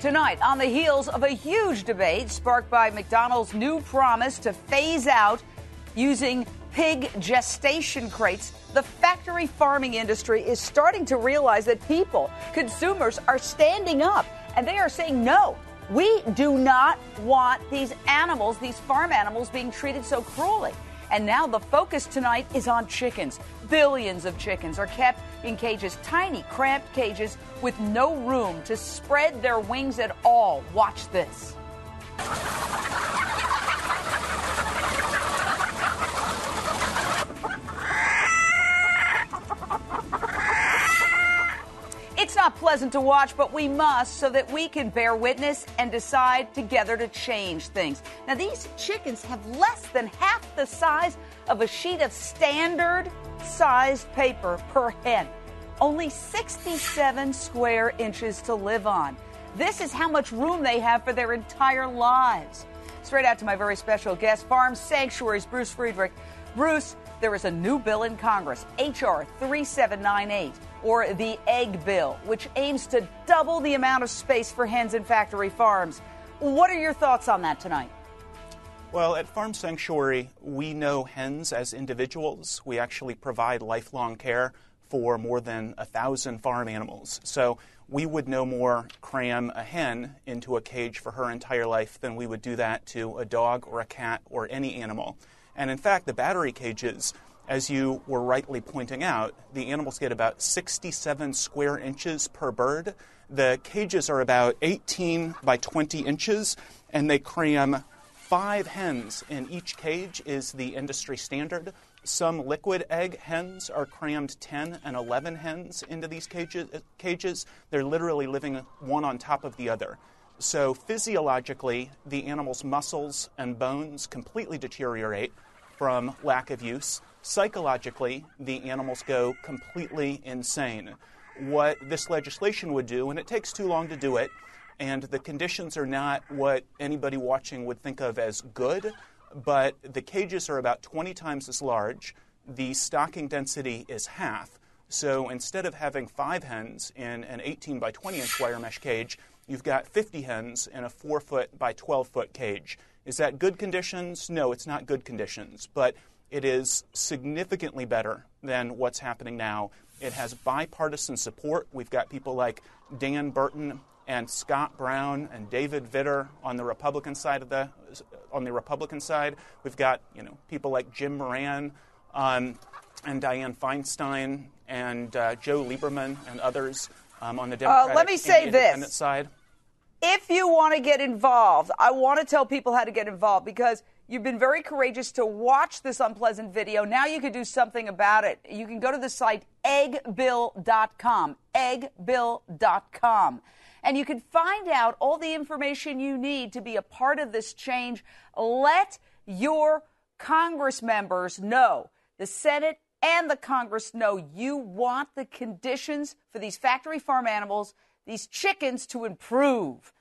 Tonight, on the heels of a huge debate sparked by McDonald's new promise to phase out using pig gestation crates, the factory farming industry is starting to realize that people, consumers, are standing up and they are saying, no, we do not want these animals, these farm animals, being treated so cruelly. And now the focus tonight is on chickens. Billions of chickens are kept in cages, tiny, cramped cages with no room to spread their wings at all. Watch this. It's not pleasant to watch, but we must so that we can bear witness and decide together to change things. Now, these chickens have less than half the size of a sheet of standard-sized paper per hen. Only 67 square inches to live on. This is how much room they have for their entire lives. Straight out to my very special guest, Farm Sanctuary's Bruce Freidrich. Bruce, there is a new bill in Congress, H.R. 3798, or the Egg Bill, which aims to double the amount of space for hens in factory farms. What are your thoughts on that tonight? Well, at Farm Sanctuary, we know hens as individuals. We actually provide lifelong care for more than 1,000 farm animals. So we would no more cram a hen into a cage for her entire life than we would do that to a dog or a cat or any animal. And in fact, the battery cages, as you were rightly pointing out, the animals get about 67 square inches per bird. The cages are about 18 by 20 inches, and they cram 5 hens in each cage is the industry standard. Some liquid egg hens are crammed 10 and 11 hens into these cages. They're literally living one on top of the other. So physiologically, the animal's muscles and bones completely deteriorate from lack of use. Psychologically, the animals go completely insane. What this legislation would do, and it takes too long to do it, and the conditions are not what anybody watching would think of as good, but the cages are about 20 times as large. The stocking density is half. So instead of having 5 hens in an 18 by 20 inch wire mesh cage, you've got 50 hens in a 4-foot by 12-foot cage. Is that good conditions? No, it's not good conditions, but it is significantly better than what's happening now. It has bipartisan support. We've got people like Dan Burton and Scott Brown and David Vitter on the Republican side We've got people like Jim Moran and Dianne Feinstein and Joe Lieberman and others on the Democratic Let me say and independent side. If you want to get involved, I want to tell people how to get involved because you've been very courageous to watch this unpleasant video. Now you can do something about it. You can go to the site eggbill.com, eggbill.com, and you can find out all the information you need to be a part of this change. Let your Congress members know, the Senate and the Congress know you want the conditions for these factory farm animals, these chickens, to improve.